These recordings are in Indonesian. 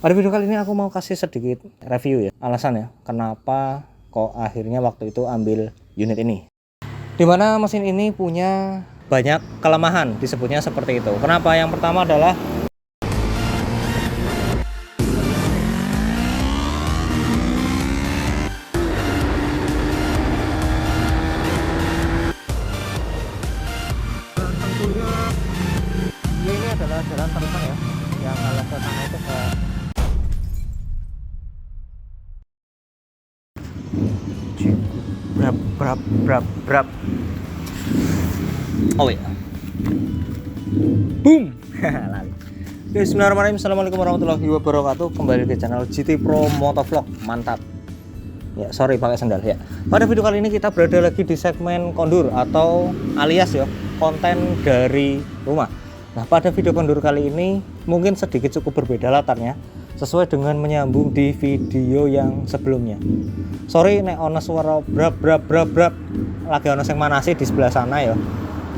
Pada video kali ini aku mau kasih sedikit review ya, alasan ya kenapa kok akhirnya waktu itu ambil unit ini. Dimana mesin ini punya banyak kelemahan, disebutnya seperti itu. Kenapa? Yang pertama adalah tentunya ini adalah jalan terusan ya, yang arah ke sana itu ke brap. Oh ya, boom. Lali. Bismillahirrahmanirrahim. Assalamualaikum warahmatullahi wabarakatuh. Kembali di channel GT Pro Motovlog. Mantap. Ya, sorry pakai sandal ya. Pada video kali ini kita berada lagi di segmen kondur atau alias ya, konten dari rumah. Nah, pada video kondur kali ini mungkin sedikit cukup berbeda latarnya, sesuai dengan menyambung di video yang sebelumnya. Sorry nek ono suara brap. Lagi ono sing manasi di sebelah sana ya.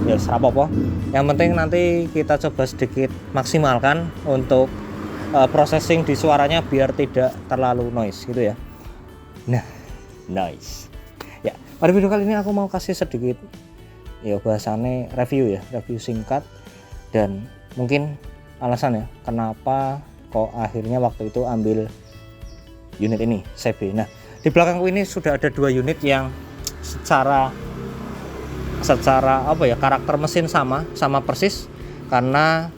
Ya serapopo. Yang penting nanti kita coba sedikit maksimalkan untuk processing di suaranya biar tidak terlalu noise gitu ya. Nah, nice. Ya, pada video kali ini aku mau kasih sedikit ya bahasane review singkat dan mungkin alasan ya kenapa kok akhirnya waktu itu ambil unit ini CB. Nah, di belakangku ini sudah ada dua unit yang secara apa ya, karakter mesin sama persis karena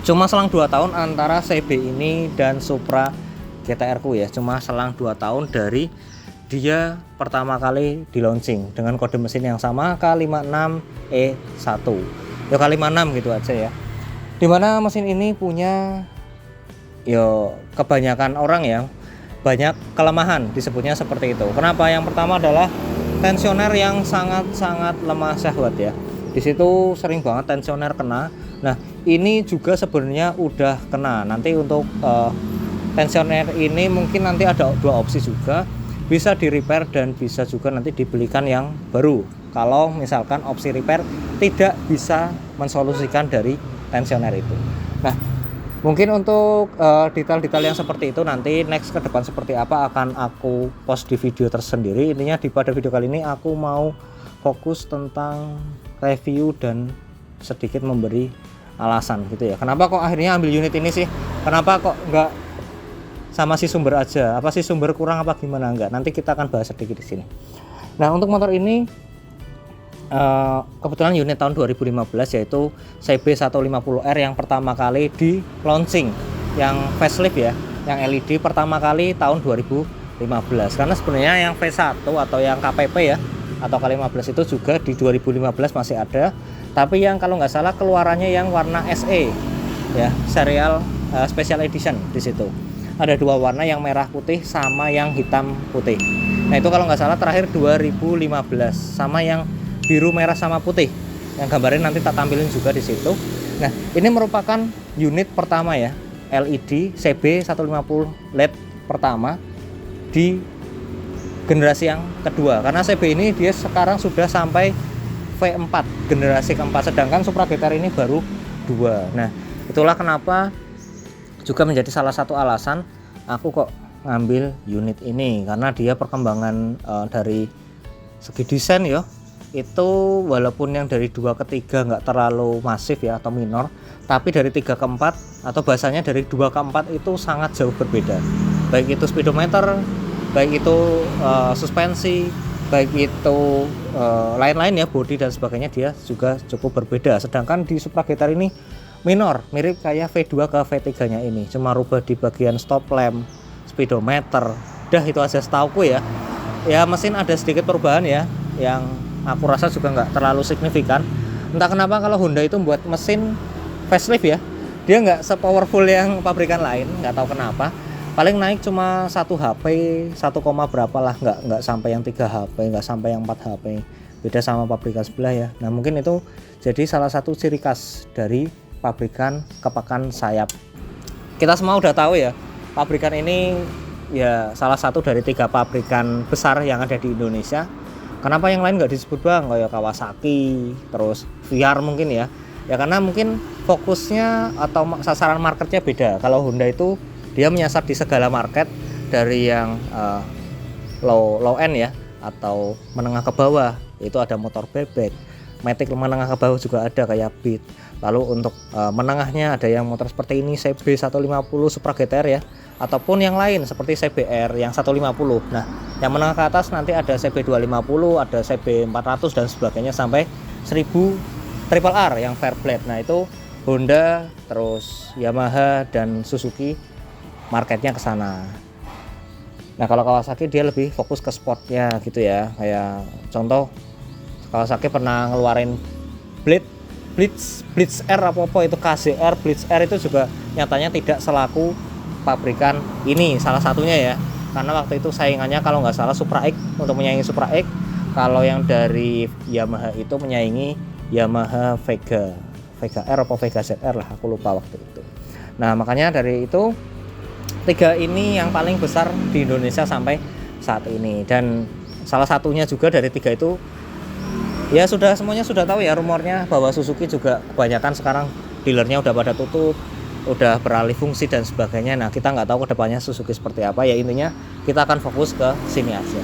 cuma selang 2 tahun antara CB ini dan Supra GTR ku ya, cuma selang 2 tahun dari dia pertama kali di launching dengan kode mesin yang sama K56E1 ya, K56 gitu aja ya. Dimana mesin ini punya yo kebanyakan orang ya banyak kelemahan, disebutnya seperti itu. Kenapa? Yang pertama adalah tensioner yang sangat lemah syahwat ya. Di situ sering banget tensioner kena. Nah, ini juga sebenarnya udah kena. Nanti untuk tensioner ini mungkin nanti ada dua opsi juga, bisa di repair dan bisa juga nanti dibelikan yang baru kalau misalkan opsi repair tidak bisa mensolusikan dari tensioner itu. Nah, mungkin untuk detail-detail yang seperti itu nanti next ke depan seperti apa akan aku post di video tersendiri. Intinya pada video kali ini aku mau fokus tentang review dan sedikit memberi alasan gitu ya, kenapa kok akhirnya ambil unit ini sih, kenapa kok enggak sama si sumber aja, apa sih sumber kurang apa gimana, enggak, nanti kita akan bahas sedikit di sini. Nah, untuk motor ini kebetulan unit tahun 2015 yaitu CB150R yang pertama kali di launching, yang facelift ya, yang LED pertama kali tahun 2015. Karena sebenarnya yang V1 atau yang KPP ya atau K15 itu juga di 2015 masih ada, tapi yang kalau nggak salah keluarannya yang warna SE ya, serial special edition. Di situ ada dua warna, yang merah putih sama yang hitam putih. Nah, itu kalau nggak salah terakhir 2015, sama yang biru merah sama putih yang gambarnya nanti tak tampilin juga di situ. Nah, ini merupakan unit pertama ya, LED CB150 LED pertama di generasi yang kedua, karena CB ini dia sekarang sudah sampai V4 generasi keempat, sedangkan Supra GTR ini baru 2. Nah, itulah kenapa juga menjadi salah satu alasan aku kok ngambil unit ini, karena dia perkembangan dari segi desain ya, itu walaupun yang dari 2 ke 3 nggak terlalu masif ya atau minor, tapi dari 3 ke 4 atau bahasanya dari 2 ke 4 itu sangat jauh berbeda, baik itu speedometer, baik itu suspensi, baik itu lain-lain ya, bodi dan sebagainya, dia juga cukup berbeda. Sedangkan di Supra GTR ini minor, mirip kayak V2 ke V3 nya ini, cuma rubah di bagian stop lamp, speedometer, dah itu aja setauku ya. Ya, mesin ada sedikit perubahan ya, yang aku rasa juga nggak terlalu signifikan. Entah kenapa kalau Honda itu buat mesin facelift ya, dia nggak sepowerful yang pabrikan lain, nggak tahu kenapa. Paling naik cuma 1 HP, 1, berapa lah, nggak sampai yang 3 HP, nggak sampai yang 4 HP. Beda sama pabrikan sebelah ya. Nah, mungkin itu jadi salah satu ciri khas dari pabrikan kepakan sayap. Kita semua udah tahu ya, pabrikan ini ya salah satu dari 3 pabrikan besar yang ada di Indonesia. Kenapa yang lain nggak disebut bang, kayak Kawasaki, terus VR mungkin ya. Ya karena mungkin fokusnya atau sasaran marketnya beda. Kalau Honda itu dia menyasar di segala market, dari yang low end ya, atau menengah ke bawah, itu ada motor bebek. Matic menengah ke bawah juga ada kayak Beat. Lalu untuk menengahnya ada yang motor seperti ini, CB 150 Supra GTR ya, ataupun yang lain seperti CBR yang 150. Nah, yang menengah ke atas nanti ada CB 250, ada CB 400 dan sebagainya sampai 1000 Triple R yang Fairblade. Nah, itu Honda, terus Yamaha dan Suzuki marketnya ke sana. Nah, kalau Kawasaki dia lebih fokus ke sportnya gitu ya. Kayak contoh Kawasaki pernah ngeluarin Blitz R apa itu KZR, Blitz R itu juga nyatanya tidak selaku pabrikan ini, salah satunya ya. Karena waktu itu saingannya kalau nggak salah Supra X, untuk menyaingi Supra X. Kalau yang dari Yamaha itu menyaingi Yamaha Vega R atau Vega ZR lah, aku lupa waktu itu. Nah, makanya dari itu 3 ini yang paling besar di Indonesia sampai saat ini. Dan salah satunya juga dari 3 itu ya semuanya sudah tahu ya, rumornya bahwa Suzuki juga kebanyakan sekarang dealernya udah pada tutup, udah beralih fungsi dan sebagainya. Nah, kita nggak tahu kedepannya Suzuki seperti apa ya, intinya kita akan fokus ke sini aja.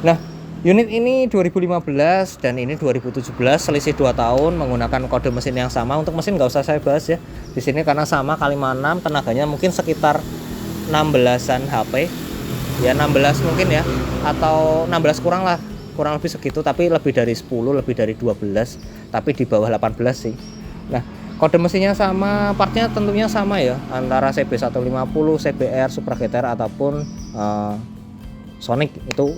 Nah, unit ini 2015 dan ini 2017, selisih 2 tahun, menggunakan kode mesin yang sama. Untuk mesin nggak usah saya bahas ya di sini karena sama kali 6, tenaganya mungkin sekitar 16-an HP ya, 16 mungkin ya, atau 16 kurang lebih segitu, tapi lebih dari 10, lebih dari 12, tapi di bawah 18 sih. Nah, kode mesinnya sama, partnya tentunya sama ya, antara CB 150, CBR, Supra GTR ataupun Sonic itu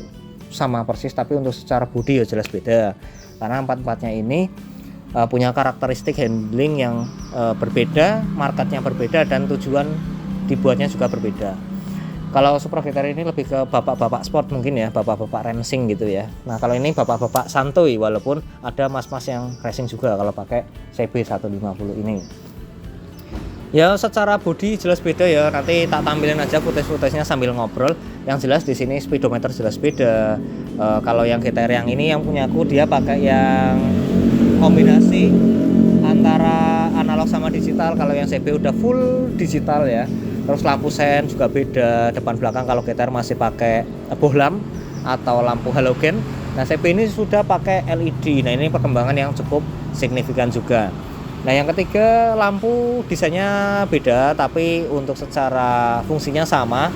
sama persis, tapi untuk secara bodi ya jelas beda karena empat-empatnya ini punya karakteristik handling yang berbeda, marketnya berbeda, dan tujuan dibuatnya juga berbeda. Kalau Supra GTR ini lebih ke bapak-bapak sport mungkin ya, bapak-bapak racing gitu ya. Nah, kalau ini bapak-bapak santuy, walaupun ada mas-mas yang racing juga kalau pakai CB 150 ini. Ya, secara bodi jelas beda ya. Nanti tak tampilin aja footage-nya sambil ngobrol. Yang jelas di sini speedometer jelas beda. Kalau yang GTR yang ini yang punya aku, dia pakai yang kombinasi antara analog sama digital. Kalau yang CB udah full digital ya. Terus lampu sen juga beda, depan belakang. Kalau GTR masih pakai bohlam atau lampu halogen. Nah, CB ini sudah pakai LED. Nah, ini perkembangan yang cukup signifikan juga. Nah, yang ketiga, lampu desainnya beda, tapi untuk secara fungsinya sama.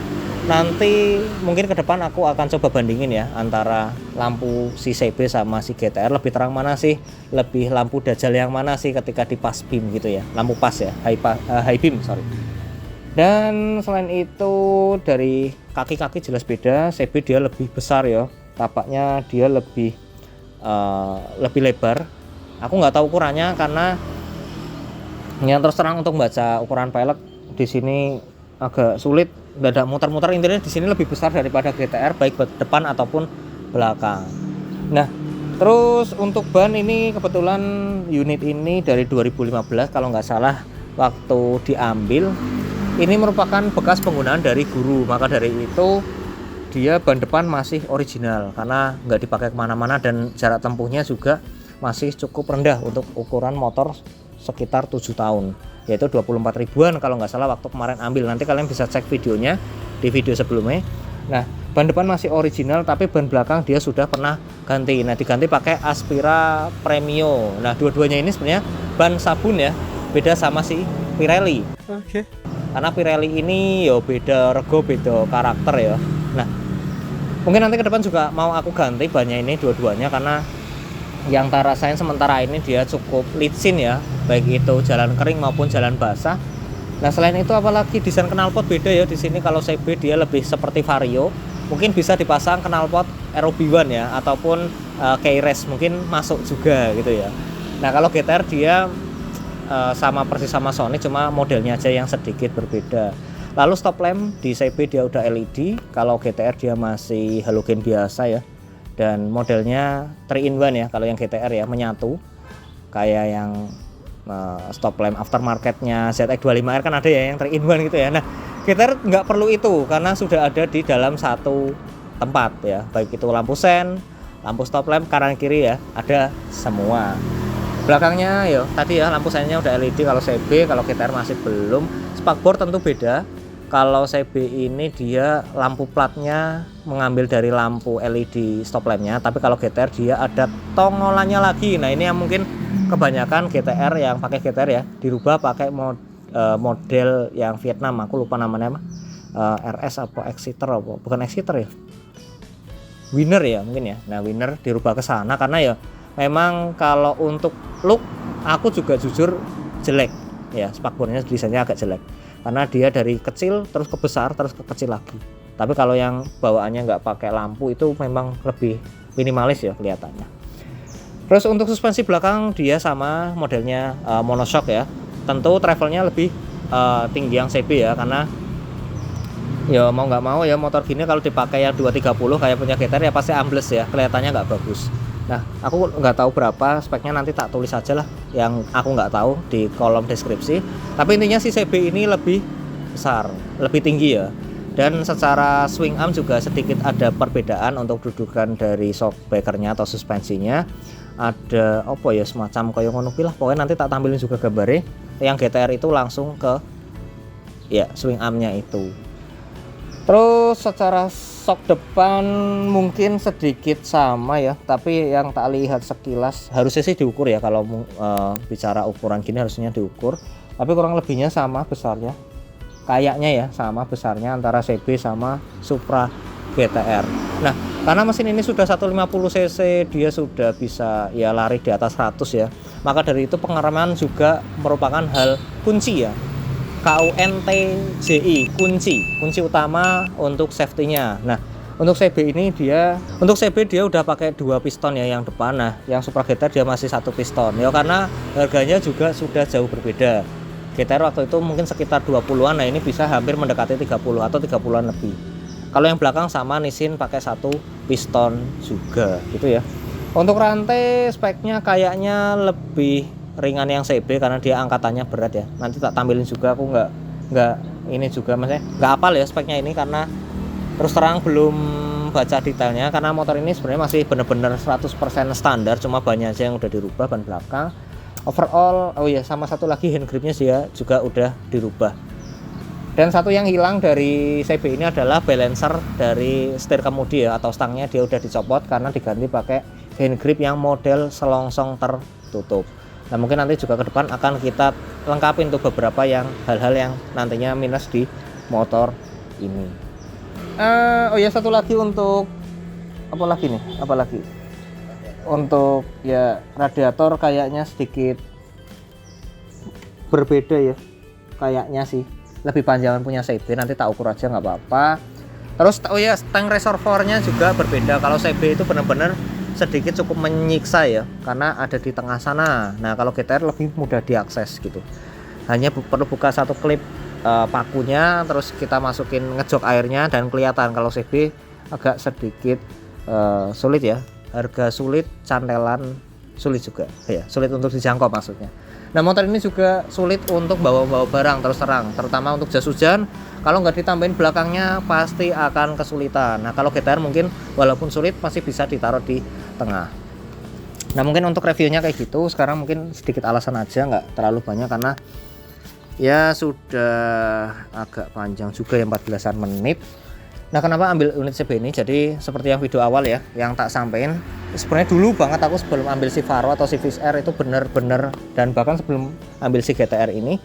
Nanti mungkin ke depan aku akan coba bandingin ya, antara lampu si CB sama si GTR, lebih terang mana sih, lebih lampu dajal yang mana sih ketika di pas beam gitu ya, lampu pas ya, high beam sorry. Dan selain itu dari kaki-kaki jelas beda, CB dia lebih besar ya, tapaknya dia lebih lebar. Aku nggak tahu ukurannya karena yang terus terang untuk membaca ukuran pelek di sini agak sulit, dadak muter-muter. Intinya di sini lebih besar daripada GTR, baik depan ataupun belakang. Nah, terus untuk ban ini kebetulan unit ini dari 2015 kalau nggak salah waktu diambil. Ini merupakan bekas penggunaan dari guru, maka dari itu dia ban depan masih original karena nggak dipakai kemana-mana, dan jarak tempuhnya juga masih cukup rendah untuk ukuran motor sekitar 7 tahun, yaitu 24 ribuan kalau nggak salah waktu kemarin ambil. Nanti kalian bisa cek videonya di video sebelumnya. Nah, ban depan masih original, tapi ban belakang dia sudah pernah ganti. Nah, diganti pakai Aspira Premio. Nah, dua-duanya ini sebenarnya ban sabun ya, beda sama si Pirelli. Oke. Karena Pirelli ini ya beda rego, beda karakter ya. Nah, mungkin nanti ke depan juga mau aku ganti bannya ini dua-duanya, karena yang tak rasain sementara ini dia cukup licin ya, baik itu jalan kering maupun jalan basah. Nah, selain itu apalagi desain knalpot beda ya. Di sini kalau CB dia lebih seperti Vario, mungkin bisa dipasang knalpot ROB1 ya, ataupun K-Race mungkin masuk juga gitu ya. Nah, kalau GTR dia sama persis sama Sonic, cuma modelnya aja yang sedikit berbeda. Lalu stop lamp di CB dia udah LED, kalau GTR dia masih halogen biasa ya. Dan modelnya 3-in-1 ya, kalau yang GTR ya menyatu, kayak yang stop lamp aftermarketnya ZX25R kan ada ya yang 3-in-1 gitu ya. Nah, GTR nggak perlu itu karena sudah ada di dalam satu tempat ya, baik itu lampu sen, lampu stop lamp kanan kiri ya, ada semua. Belakangnya ya tadi ya lampu seinnya udah LED kalau CB, kalau GTR masih belum. Spakbor tentu beda. Kalau CB ini dia lampu platnya mengambil dari lampu LED stop lampnya, tapi kalau GTR dia ada tongolannya lagi. Nah ini yang mungkin kebanyakan GTR yang pakai GTR ya dirubah pakai model yang Vietnam, aku lupa namanya RS apa Exciter apa, bukan Exciter ya, Winner ya mungkin ya. Nah Winner dirubah ke sana karena ya memang kalau untuk look aku juga jujur jelek ya, spakbornya desainnya agak jelek karena dia dari kecil terus ke besar terus ke kecil lagi. Tapi kalau yang bawaannya nggak pakai lampu itu memang lebih minimalis ya kelihatannya. Terus untuk suspensi belakang dia sama modelnya monoshock ya. Tentu travelnya lebih tinggi yang CB ya, karena ya mau nggak mau ya motor gini kalau dipakai yang 230 kayak punya GTR ya pasti ambles ya, kelihatannya nggak bagus. Nah aku nggak tahu berapa speknya, nanti tak tulis aja lah yang aku nggak tahu di kolom deskripsi. Tapi intinya si CB ini lebih besar, lebih tinggi ya. Dan secara swing arm juga sedikit ada perbedaan untuk dudukan dari shockbreakernya atau suspensinya. Ada apa ya semacam kayak ngono lah, pokoknya nanti tak tampilin juga gambarnya. Yang GTR itu langsung ke ya swing armnya itu. Terus secara shock depan mungkin sedikit sama ya, tapi yang tak lihat sekilas harusnya sih diukur ya, kalau bicara ukuran gini harusnya diukur, tapi kurang lebihnya sama besarnya, kayaknya ya sama besarnya antara CB sama Supra GTR. Nah karena mesin ini sudah 150 cc, dia sudah bisa ya lari di atas 100 ya, maka dari itu pengereman juga merupakan hal kunci ya. KUNTJI, kunci utama untuk safety-nya. Nah, untuk CB ini dia udah pakai 2 piston ya yang depan. Nah, yang Supra GTR dia masih 1 piston. Ya karena harganya juga sudah jauh berbeda. GTR waktu itu mungkin sekitar 20-an, nah ini bisa hampir mendekati 30 atau 30-an lebih. Kalau yang belakang sama Nissin pakai 1 piston juga gitu ya. Untuk rantai speknya kayaknya lebih ringan yang CB karena dia angkatannya berat ya. Nanti tak tampilin juga, aku nggak ini juga maksudnya nggak hafal ya speknya ini karena terus terang belum baca detailnya, karena motor ini sebenarnya masih bener-bener 100% standar, cuma banyak aja yang udah dirubah ban belakang. Overall, oh ya sama satu lagi hand gripnya dia juga udah dirubah. Dan satu yang hilang dari CB ini adalah balancer dari setir kemudi ya, atau stangnya dia udah dicopot karena diganti pakai hand grip yang model selongsong tertutup. Nah mungkin nanti juga ke depan akan kita lengkapi untuk beberapa yang hal-hal yang nantinya minus di motor ini. Oh ya satu lagi untuk apa lagi untuk ya radiator kayaknya sedikit berbeda ya, kayaknya sih lebih panjangan punya CB, nanti tak ukur aja nggak apa-apa. Terus oh ya tank reservoirnya juga berbeda. Kalau CB itu benar-benar sedikit cukup menyiksa ya karena ada di tengah sana. Nah kalau GTR lebih mudah diakses gitu, hanya perlu buka satu klip pakunya terus kita masukin ngejok airnya dan kelihatan. Kalau CB agak sedikit sulit ya, harga sulit, cantelan sulit juga ya, sulit untuk dijangkau maksudnya. Nah motor ini juga sulit untuk bawa-bawa barang terus terang, terutama untuk jas hujan. Kalau nggak ditambahin belakangnya pasti akan kesulitan. Nah kalau GTR mungkin walaupun sulit masih bisa ditaruh di tengah. Nah mungkin untuk reviewnya kayak gitu. Sekarang mungkin sedikit alasan aja, nggak terlalu banyak karena ya sudah agak panjang juga ya, 14-an menit. Nah kenapa ambil unit CB ini? Jadi seperti yang video awal ya yang tak sampein, sebenarnya dulu banget aku sebelum ambil si Varo atau si Viz R itu bener-bener, dan bahkan sebelum ambil si GTR ini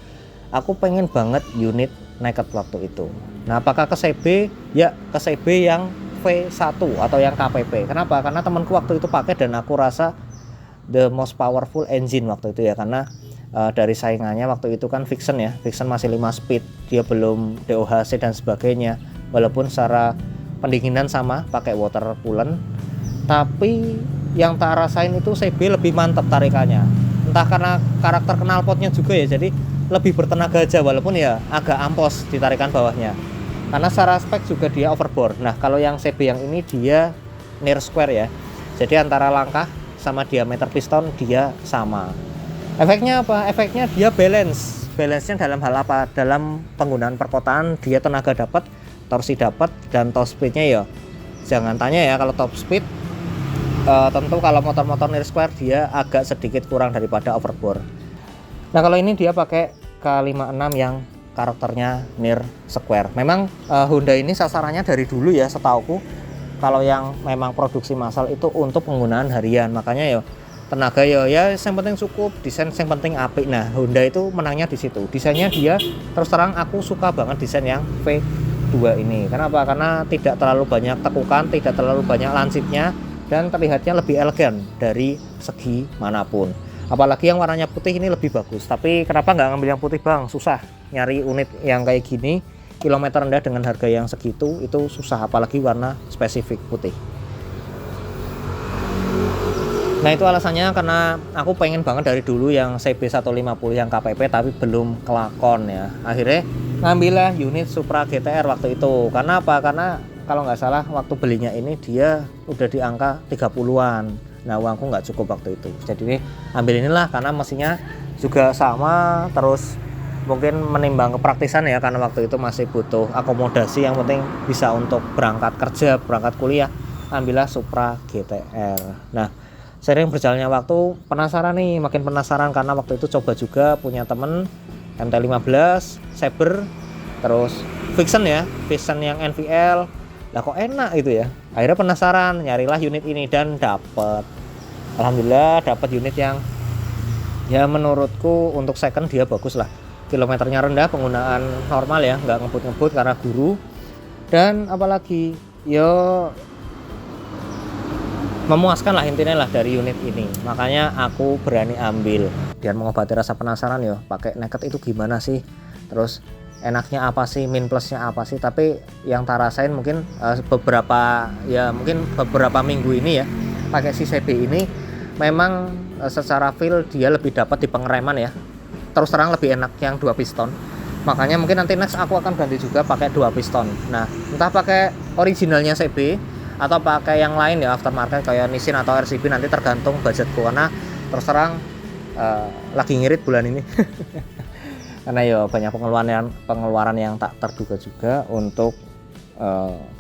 aku pengen banget unit naked waktu itu. Nah apakah ke CB? Ya ke CB yang V1 atau yang KPP. Kenapa? Karena temanku waktu itu pakai dan aku rasa the most powerful engine waktu itu ya, karena dari saingannya waktu itu kan Vixen ya, Vixen masih 5 speed, dia belum DOHC dan sebagainya, walaupun secara pendinginan sama pakai water coolant, tapi yang tak rasain itu CB lebih mantap tarikannya, entah karena karakter knalpotnya juga ya, jadi lebih bertenaga aja walaupun ya agak ampos di tarikan bawahnya, karena secara spek juga dia overbore. Nah kalau yang CB yang ini dia near square ya, jadi antara langkah sama diameter piston dia sama. Efeknya apa? Efeknya dia balance-nya dalam hal apa? Dalam penggunaan perkotaan dia tenaga dapat, torsi dapat, dan top speednya ya jangan tanya ya. Kalau top speed tentu kalau motor-motor Near Square dia agak sedikit kurang daripada overbore. Nah kalau ini dia pakai K56 yang karakternya Near Square. Memang Honda ini sasarannya dari dulu ya setauku, kalau yang memang produksi massal itu untuk penggunaan harian. Makanya ya tenaga ya yang penting cukup, desain yang penting apik. Nah Honda itu menangnya di situ. Desainnya dia terus terang aku suka banget desain yang V2 ini. Kenapa? Karena tidak terlalu banyak tekukan, tidak terlalu banyak lancipnya, dan terlihatnya lebih elegan dari segi manapun. Apalagi yang warnanya putih ini lebih bagus. Tapi kenapa nggak ngambil yang putih bang? Susah nyari unit yang kayak gini, kilometer rendah dengan harga yang segitu itu susah, apalagi warna spesifik putih. Nah itu alasannya karena aku pengen banget dari dulu yang CB150 yang KPP tapi belum kelakon ya. Akhirnya ngambillah unit Supra GTR waktu itu. Karena apa? Karena kalau nggak salah waktu belinya ini dia udah di angka 30-an. Nah uangku nggak cukup waktu itu, jadi ini ambil inilah karena mesinnya juga sama, terus mungkin menimbang kepraktisan ya, karena waktu itu masih butuh akomodasi, yang penting bisa untuk berangkat kerja, berangkat kuliah, ambillah Supra GTR. Nah sering berjalannya waktu penasaran nih, makin penasaran karena waktu itu coba juga punya temen MT-15, Saber, terus Vixen ya, Vixen yang NVL. Lah kok enak itu ya, akhirnya penasaran, nyarilah unit ini dan dapet. Alhamdulillah dapet unit yang ya menurutku untuk second dia bagus lah. Kilometernya rendah, penggunaan normal ya, nggak ngebut-ngebut karena guru. Dan apalagi yo memuaskan lah intinya lah dari unit ini. Makanya aku berani ambil biar mengobati rasa penasaran ya, pakai naked itu gimana sih, terus enaknya apa sih, min plusnya apa sih. Tapi yang tak rasain mungkin beberapa minggu ini ya pakai si CB ini, memang secara feel dia lebih dapat di pengereman ya, terus terang lebih enak yang 2 piston. Makanya mungkin nanti next aku akan ganti juga pakai 2 piston. Nah entah pakai originalnya CB atau pakai yang lain ya aftermarket kayak Nissin atau RCB, nanti tergantung budgetku, karena terus terang lagi ngirit bulan ini. Karena ya banyak pengeluaran yang tak terduga juga untuk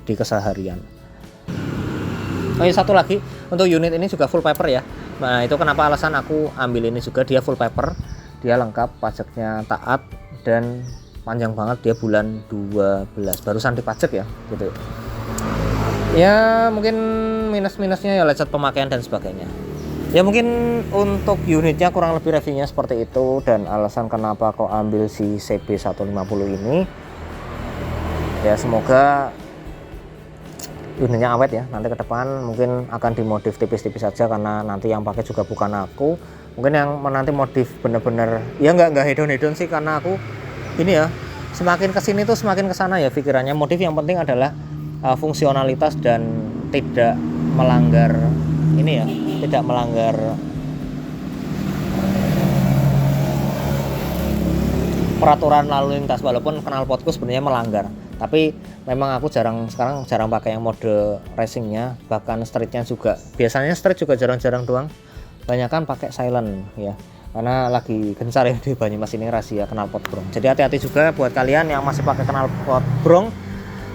di keseharian. Oh ya satu lagi, untuk unit ini juga full paper ya. Nah itu kenapa alasan aku ambil ini juga, dia full paper, dia lengkap, pajaknya taat, dan panjang banget, dia bulan 12 barusan dipajak ya gitu. Ya mungkin minus-minusnya ya lecet pemakaian dan sebagainya. Ya mungkin untuk unitnya kurang lebih reviewnya seperti itu, dan alasan kenapa kok ambil si CB150 ini ya, semoga unitnya awet ya. Nanti ke depan mungkin akan dimodif tipis-tipis saja, karena nanti yang pakai juga bukan aku. Mungkin yang nanti modif bener-bener ya nggak hedon-hedon sih, karena aku ini ya semakin kesini tuh semakin kesana ya pikirannya. Modif yang penting adalah fungsionalitas dan tidak melanggar ini ya, tidak melanggar peraturan lalu lintas, walaupun knalpotku sebenarnya melanggar. Tapi memang aku sekarang jarang pakai yang mode racingnya, bahkan streetnya juga, biasanya street juga jarang-jarang doang, banyakan pakai silent ya, karena lagi gencar ya di Banyumas ini razia knalpot brong. Jadi hati-hati juga buat kalian yang masih pakai knalpot brong,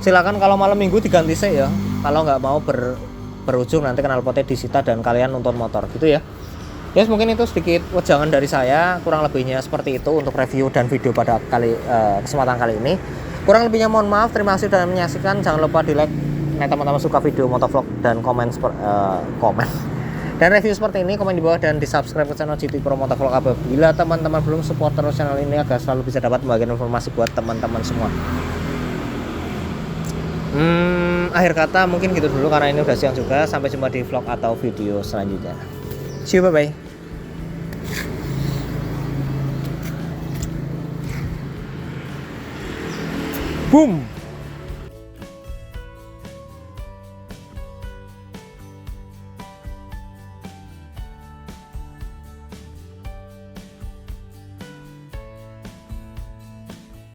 silakan kalau malam minggu diganti sih ya, kalau nggak mau berujung nanti knalpotnya disita dan kalian nonton motor gitu ya. Yes, mungkin itu sedikit wejangan dari saya, kurang lebihnya seperti itu untuk review dan video pada kesempatan kali ini. Kurang lebihnya mohon maaf, terima kasih sudah menyaksikan. Jangan lupa di like nih teman-teman suka video motovlog, dan komen dan review seperti ini, komen di bawah, dan di subscribe ke channel GT Pro Motovlog apabila teman-teman belum support terus channel ini agar selalu bisa dapat bagian informasi buat teman-teman semua. Akhir kata mungkin gitu dulu karena ini udah siang juga. Sampai jumpa di vlog atau video selanjutnya. See you, bye bye. Boom.